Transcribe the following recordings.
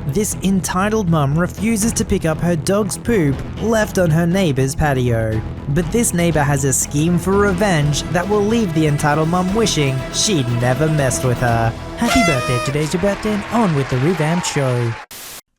This entitled mum refuses to pick up her dog's poop left on her neighbor's patio. But this neighbor has a scheme for revenge that will leave the entitled mum wishing she'd never messed with her. Happy birthday, today's your birthday, and on with the revamped show.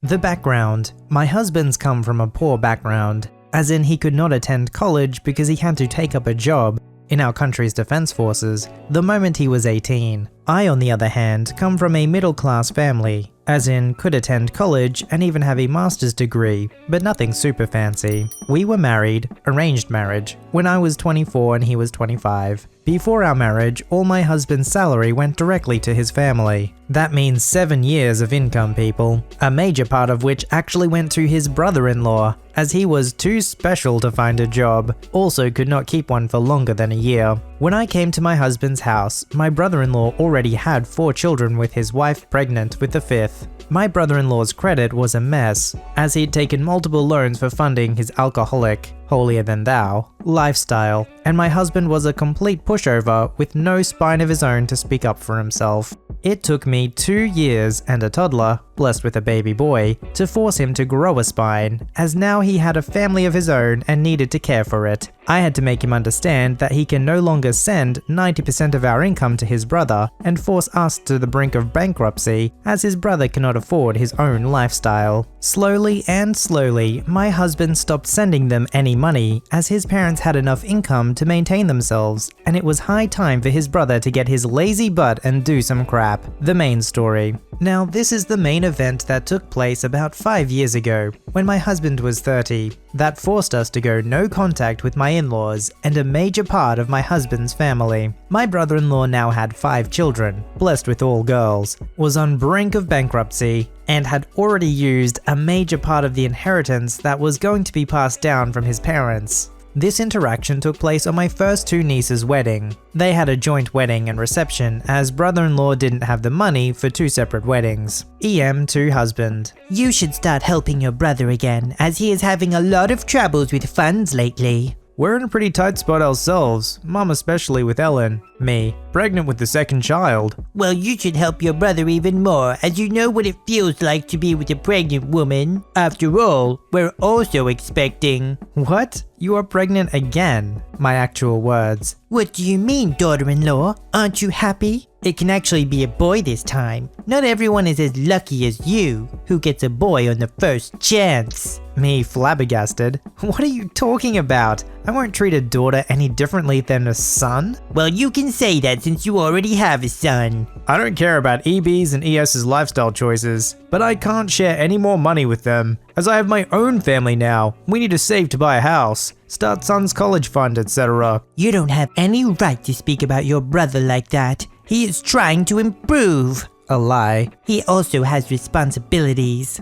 The background. My husband's come from a poor background, as in he could not attend college because he had to take up a job in our country's defense forces the moment he was 18. I, on the other hand, come from a middle-class family, as in could attend college and even have a master's degree, but nothing super fancy. We were married, arranged marriage, when I was 24 and he was 25. Before our marriage, all my husband's salary went directly to his family. That means 7 years of income, people, a major part of which actually went to his brother-in-law, as he was too special to find a job, also could not keep one for longer than a year. When I came to my husband's house, my brother-in-law already had 4 children with his wife pregnant with the 5th. My brother-in-law's credit was a mess, as he'd taken multiple loans for funding his alcoholic, holier-than-thou lifestyle, and my husband was a complete pushover with no spine of his own to speak up for himself. It took me 2 years and a toddler, blessed with a baby boy, to force him to grow a spine, as now he had a family of his own and needed to care for it. I had to make him understand that he can no longer send 90% of our income to his brother and force us to the brink of bankruptcy, as his brother cannot afford his own lifestyle. Slowly and slowly, my husband stopped sending them any money, as his parents had enough income to maintain themselves, and it was high time for his brother to get his lazy butt and do some crap. The main story. Now, this is the main event that took place about 5 years ago, when my husband was 30. That forced us to go no contact with my in-laws and a major part of my husband's family. My brother-in-law now had 5 children, blessed with all girls, was on brink of bankruptcy, and had already used a major part of the inheritance that was going to be passed down from his parents. This interaction took place on my first 2 nieces' wedding. They had a joint wedding and reception, as brother-in-law didn't have the money for 2 separate weddings. EM to husband. You should start helping your brother again, as he is having a lot of troubles with funds lately. We're in a pretty tight spot ourselves, Mom especially with Ellen. Me, pregnant with the 2nd child. Well, you should help your brother even more, as you know what it feels like to be with a pregnant woman. After all, we're also expecting. What? You are pregnant again? My actual words. What do you mean, daughter-in-law? Aren't you happy? It can actually be a boy this time. Not everyone is as lucky as you, who gets a boy on the first chance. Me, flabbergasted. What are you talking about? I won't treat a daughter any differently than a son. Well, you can say that since you already have a son. I don't care about EB's and ES's lifestyle choices, but I can't share any more money with them, as I have my own family now. We need to save to buy a house, start son's college fund, etc. You don't have any right to speak about your brother like that. He is trying to improve. A lie. He also has responsibilities.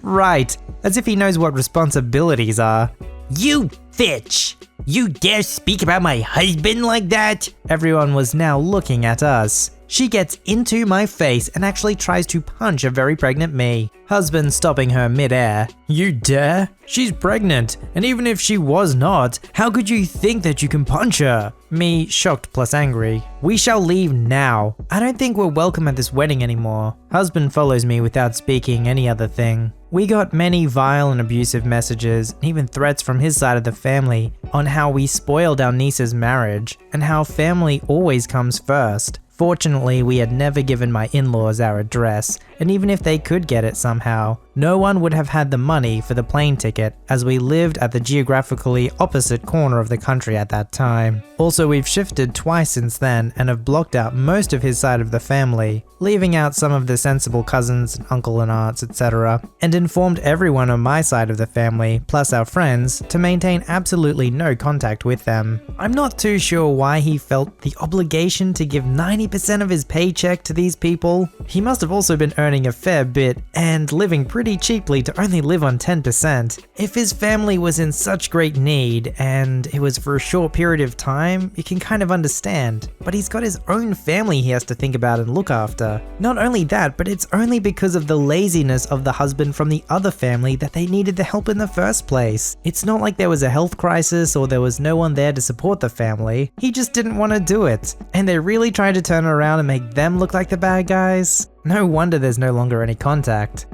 Right, as if he knows what responsibilities are. You bitch! You dare speak about my husband like that? Everyone was now looking at us. She gets into my face and actually tries to punch a very pregnant me. Husband stopping her mid-air. You dare? She's pregnant, and even if she was not, how could you think that you can punch her? Me, shocked plus angry. We shall leave now. I don't think we're welcome at this wedding anymore. Husband follows me without speaking any other thing. We got many vile and abusive messages, and even threats from his side of the family, on how we spoiled our niece's marriage, and how family always comes first. Fortunately, we had never given my in-laws our address, and even if they could get it somehow, no one would have had the money for the plane ticket, as we lived at the geographically opposite corner of the country at that time. Also, we've shifted twice since then and have blocked out most of his side of the family, leaving out some of the sensible cousins, uncle and aunts, etc., and informed everyone on my side of the family, plus our friends, to maintain absolutely no contact with them. I'm not too sure why he felt the obligation to give 90% of his paycheck to these people. He must have also been earning a fair bit and living pretty cheaply to only live on 10%. If his family was in such great need and it was for a short period of time, you can kind of understand. But he's got his own family he has to think about and look after. Not only that, but it's only because of the laziness of the husband from the other family that they needed the help in the first place. It's not like there was a health crisis or there was no one there to support the family. He just didn't want to do it. And they really tried to turn around and make them look like the bad guys. No wonder there's no longer any contact.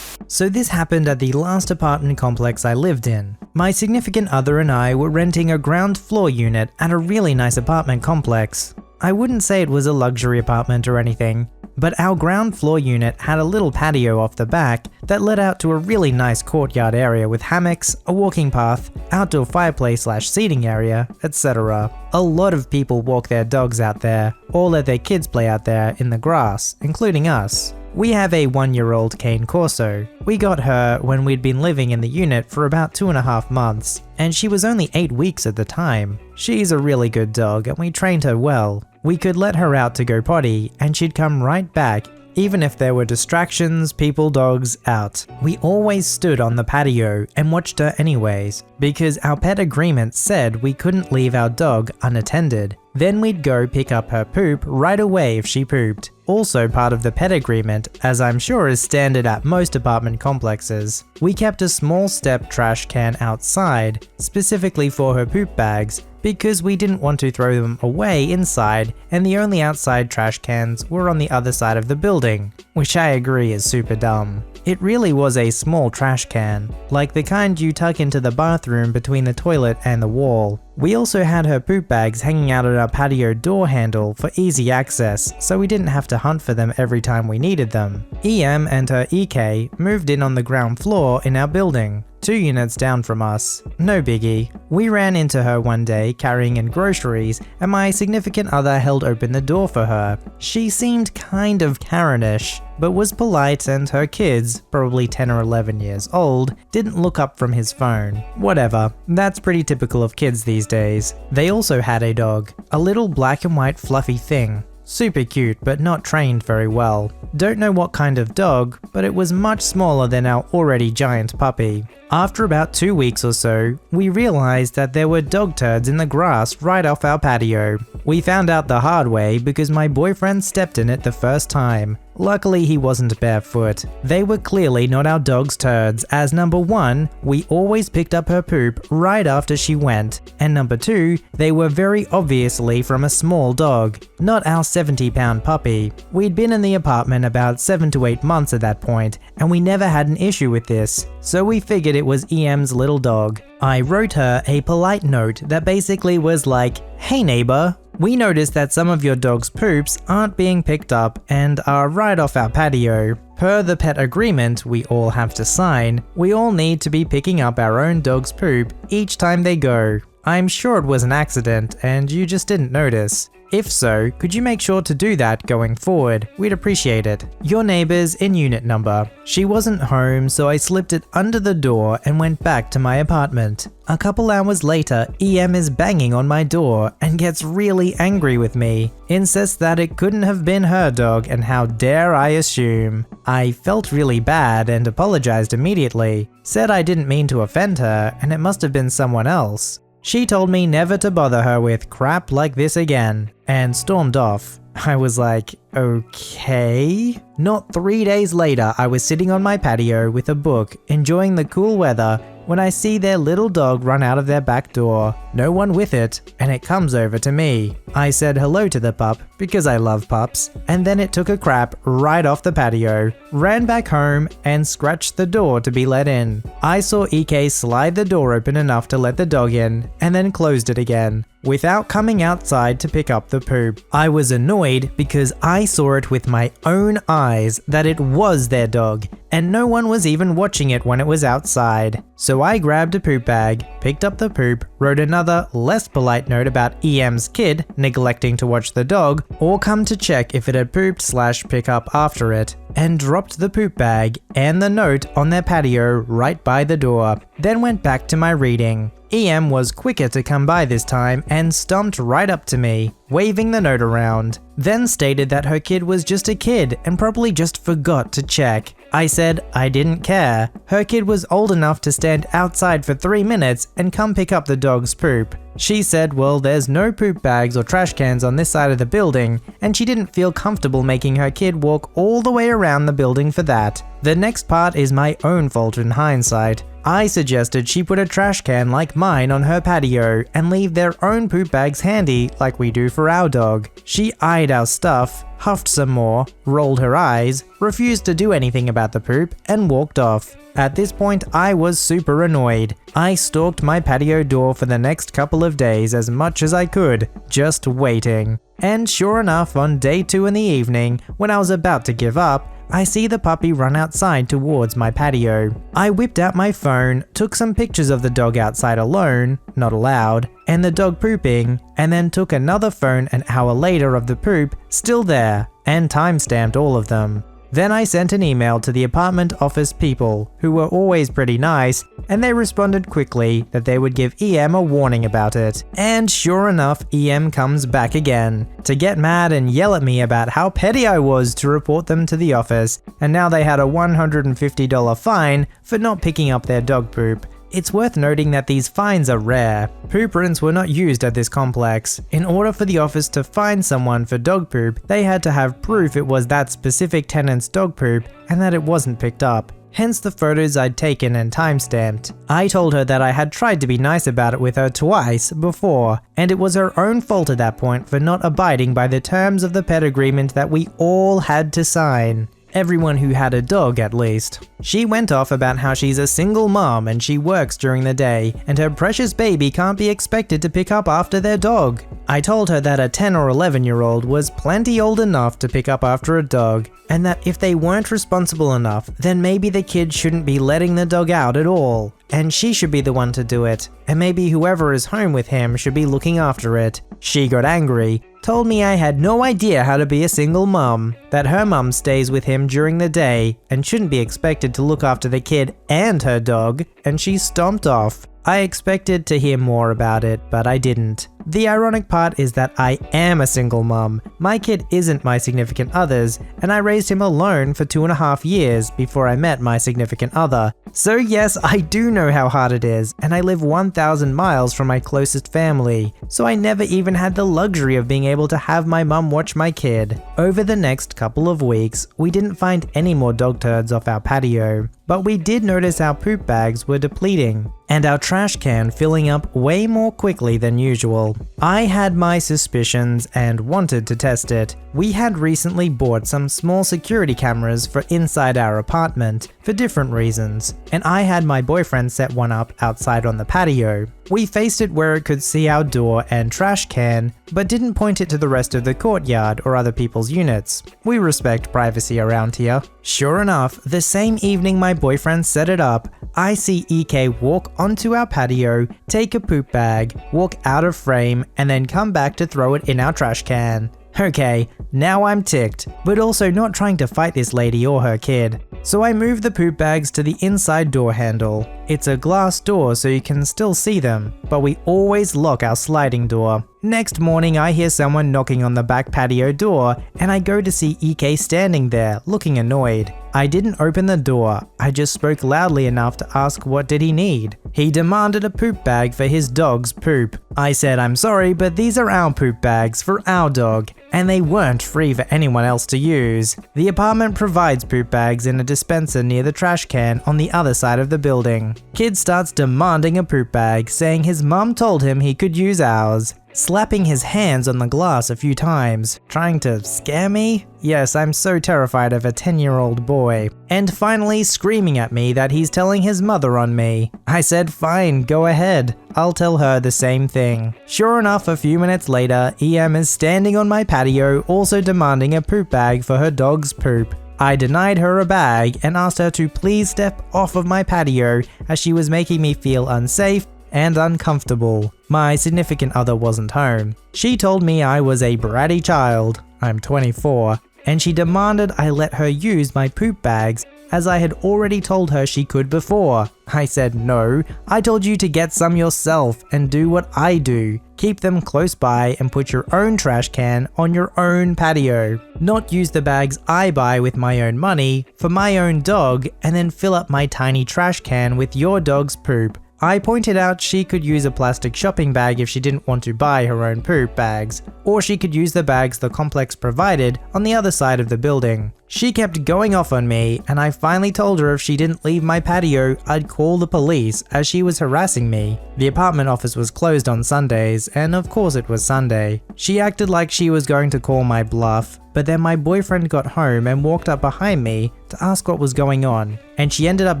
So this happened at the last apartment complex I lived in. My significant other and I were renting a ground floor unit at a really nice apartment complex. I wouldn't say it was a luxury apartment or anything, but our ground floor unit had a little patio off the back that led out to a really nice courtyard area with hammocks, a walking path, outdoor fireplace/seating area, etc. A lot of people walk their dogs out there, or let their kids play out there in the grass, including us. We have a 1-year-old cane corso. We got her when we'd been living in the unit for about 2.5 months, and she was only 8 weeks at the time. She's a really good dog and we trained her well. We could let her out to go potty and she'd come right back, even if there were distractions, people, dogs, out. We always stood on the patio and watched her anyways, because our pet agreement said we couldn't leave our dog unattended. Then we'd go pick up her poop right away if she pooped. Also part of the pet agreement, as I'm sure is standard at most apartment complexes, we kept a small step trash can outside, specifically for her poop bags, because we didn't want to throw them away inside, and the only outside trash cans were on the other side of the building, which I agree is super dumb. It really was a small trash can, like the kind you tuck into the bathroom between the toilet and the wall. We also had her poop bags hanging out at our patio door handle for easy access, so we didn't have to hunt for them every time we needed them. EM and her EK moved in on the ground floor in our building, 2 units down from us. No biggie. We ran into her one day carrying in groceries, and my significant other held open the door for her. She seemed kind of Karen-ish, but was polite, and her kids, probably 10 or 11 years old, didn't look up from his phone. Whatever, that's pretty typical of kids these days. They also had a dog, a little black and white fluffy thing. Super cute, but not trained very well. Don't know what kind of dog, but it was much smaller than our already giant puppy. After about 2 weeks or so, we realized that there were dog turds in the grass right off our patio. We found out the hard way because my boyfriend stepped in it the first time. Luckily he wasn't barefoot. They were clearly not our dog's turds, as number 1, we always picked up her poop right after she went, and number 2, they were very obviously from a small dog, not our 70-pound puppy. We'd been in the apartment about 7 to 8 months at that point, and we never had an issue with this, so we figured it was EM's little dog. I wrote her a polite note that basically was like, "Hey neighbor, we noticed that some of your dog's poops aren't being picked up and are right off our patio. Per the pet agreement we all have to sign, we all need to be picking up our own dog's poop each time they go. I'm sure it was an accident and you just didn't notice. If so, could you make sure to do that going forward? We'd appreciate it. Your neighbor's in unit number." She wasn't home, so I slipped it under the door and went back to my apartment. A couple hours later, EM is banging on my door and gets really angry with me. Insists that it couldn't have been her dog and how dare I assume. I felt really bad and apologized immediately. Said I didn't mean to offend her and it must have been someone else. She told me never to bother her with crap like this again, and stormed off. I was like, okay? Not 3 days later, I was sitting on my patio with a book, enjoying the cool weather, when I see their little dog run out of their back door, no one with it, and it comes over to me. I said hello to the pup, because I love pups, and then it took a crap right off the patio, ran back home, and scratched the door to be let in. I saw EK slide the door open enough to let the dog in, and then closed it again, without coming outside to pick up the poop. I was annoyed because I saw it with my own eyes that it was their dog, and no one was even watching it when it was outside. So I grabbed a poop bag, picked up the poop, wrote another, less polite note about EM's kid neglecting to watch the dog or come to check if it had pooped/pick up after it, and dropped the poop bag and the note on their patio right by the door, then went back to my reading. EM was quicker to come by this time and stomped right up to me, waving the note around, then stated that her kid was just a kid and probably just forgot to check. I said I didn't care. Her kid was old enough to stand outside for 3 minutes and come pick up the dog's poop. She said, well, there's no poop bags or trash cans on this side of the building, and she didn't feel comfortable making her kid walk all the way around the building for that. The next part is my own fault in hindsight. I suggested she put a trash can like mine on her patio and leave their own poop bags handy like we do for our dog. She eyed our stuff, huffed some more, rolled her eyes, refused to do anything about the poop, and walked off. At this point, I was super annoyed. I stalked my patio door for the next couple of days as much as I could, just waiting. And sure enough, on day 2 in the evening, when I was about to give up, I see the puppy run outside towards my patio. I whipped out my phone, took some pictures of the dog outside alone, not allowed, and the dog pooping, and then took another phone an hour later of the poop, still there, and timestamped all of them. Then I sent an email to the apartment office people, who were always pretty nice, and they responded quickly that they would give EM a warning about it. And sure enough, EM comes back again, to get mad and yell at me about how petty I was to report them to the office, and now they had a $150 fine for not picking up their dog poop. It's worth noting that these fines are rare. Poop prints were not used at this complex. In order for the office to fine someone for dog poop, they had to have proof it was that specific tenant's dog poop and that it wasn't picked up. Hence the photos I'd taken and timestamped. I told her that I had tried to be nice about it with her twice before, and it was her own fault at that point for not abiding by the terms of the pet agreement that we all had to sign. Everyone who had a dog, at least. She went off about how she's a single mom and she works during the day, and her precious baby can't be expected to pick up after their dog. I told her that a 10 or 11-year-old was plenty old enough to pick up after a dog, and that if they weren't responsible enough, then maybe the kid shouldn't be letting the dog out at all, and she should be the one to do it, and maybe whoever is home with him should be looking after it. She got angry, told me I had no idea how to be a single mum, that her mum stays with him during the day and shouldn't be expected to look after the kid and her dog, and she stomped off. I expected to hear more about it, but I didn't. The ironic part is that I am a single mum. My kid isn't my significant other's, and I raised him alone for 2.5 years before I met my significant other. So yes, I do know how hard it is, and I live 1,000 miles from my closest family, so I never even had the luxury of being able to have my mum watch my kid. Over the next couple of weeks, we didn't find any more dog turds off our patio, but we did notice our poop bags were depleting, and our trash can filling up way more quickly than usual. I had my suspicions and wanted to test it. We had recently bought some small security cameras for inside our apartment for different reasons, and I had my boyfriend set one up outside on the patio. We faced it where it could see our door and trash can, but didn't point it to the rest of the courtyard or other people's units. We respect privacy around here. Sure enough, the same evening my boyfriend set it up, I see EK walk onto our patio, take a poop bag, walk out of frame, and then come back to throw it in our trash can. Okay, now I'm ticked, but also not trying to fight this lady or her kid. So I move the poop bags to the inside door handle. It's a glass door so you can still see them, but we always lock our sliding door. Next morning I hear someone knocking on the back patio door, and I go to see EK standing there, looking annoyed. I didn't open the door, I just spoke loudly enough to ask what did he need. He demanded a poop bag for his dog's poop. I said I'm sorry, but these are our poop bags for our dog, and they weren't free for anyone else to use. The apartment provides poop bags in a dispenser near the trash can on the other side of the building. Kid starts demanding a poop bag, saying his mum told him he could use ours. Slapping his hands on the glass a few times, trying to scare me? Yes, I'm so terrified of a 10-year-old boy. And finally screaming at me that he's telling his mother on me. I said fine, go ahead, I'll tell her the same thing. Sure enough, a few minutes later, EM is standing on my patio also demanding a poop bag for her dog's poop. I denied her a bag and asked her to please step off of my patio as she was making me feel unsafe and uncomfortable. My significant other wasn't home. She told me I was a bratty child, I'm 24, and she demanded I let her use my poop bags as I had already told her she could before. I said no, I told you to get some yourself and do what I do. Keep them close by and put your own trash can on your own patio. Not use the bags I buy with my own money for my own dog and then fill up my tiny trash can with your dog's poop. I pointed out she could use a plastic shopping bag if she didn't want to buy her own poop bags, or she could use the bags the complex provided on the other side of the building. She kept going off on me, and I finally told her if she didn't leave my patio, I'd call the police as she was harassing me. The apartment office was closed on Sundays, and of course it was Sunday. She acted like she was going to call my bluff, but then my boyfriend got home and walked up behind me to ask what was going on, and she ended up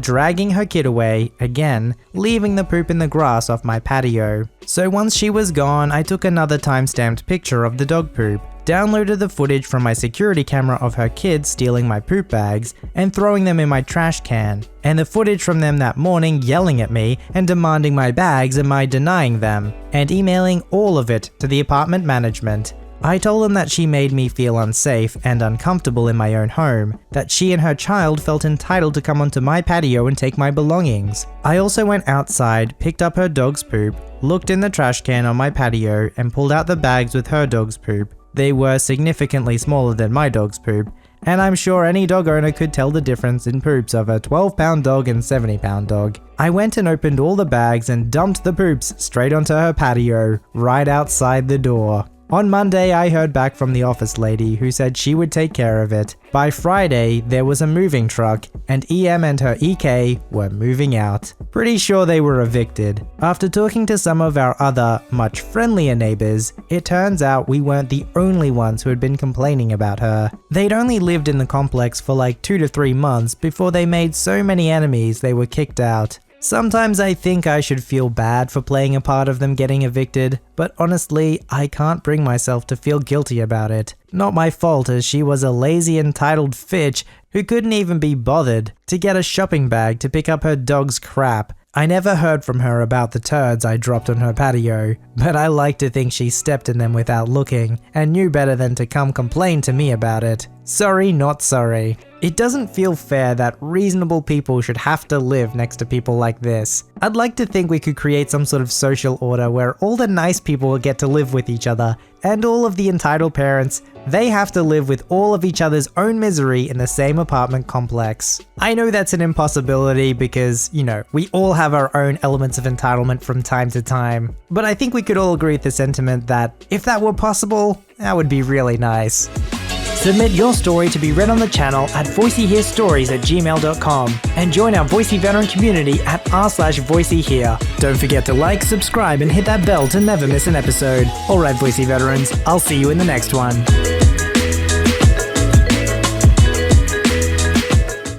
dragging her kid away, again, leaving the poop in the grass off my patio. So once she was gone, I took another time-stamped picture of the dog poop, downloaded the footage from my security camera of her kids stealing my poop bags and throwing them in my trash can, and the footage from them that morning yelling at me and demanding my bags and my denying them, and emailing all of it to the apartment management. I told them that she made me feel unsafe and uncomfortable in my own home, that she and her child felt entitled to come onto my patio and take my belongings. I also went outside, picked up her dog's poop, looked in the trash can on my patio, and pulled out the bags with her dog's poop. They were significantly smaller than my dog's poop, and I'm sure any dog owner could tell the difference in poops of a 12-pound dog and 70-pound dog. I went and opened all the bags and dumped the poops straight onto her patio, right outside the door. On Monday, I heard back from the office lady who said she would take care of it. By Friday, there was a moving truck, and EM and her EK were moving out. Pretty sure they were evicted. After talking to some of our other, much friendlier neighbors, it turns out we weren't the only ones who had been complaining about her. They'd only lived in the complex for like 2 to 3 months before they made so many enemies they were kicked out. Sometimes I think I should feel bad for playing a part of them getting evicted, but honestly, I can't bring myself to feel guilty about it. Not my fault, as she was a lazy, entitled fitch who couldn't even be bothered to get a shopping bag to pick up her dog's crap. I never heard from her about the turds I dropped on her patio, but I like to think she stepped in them without looking and knew better than to come complain to me about it. Sorry, not sorry. It doesn't feel fair that reasonable people should have to live next to people like this. I'd like to think we could create some sort of social order where all the nice people get to live with each other, and all of the entitled parents, they have to live with all of each other's own misery in the same apartment complex. I know that's an impossibility because, you know, we all have our own elements of entitlement from time to time, but I think we could all agree with the sentiment that if that were possible, that would be really nice. Submit your story to be read on the channel at voiceyherestories@gmail.com and join our Voicey veteran community at r/VoiceyHere. Don't forget to like, subscribe, and hit that bell to never miss an episode. Alright, Voicey veterans, I'll see you in the next one.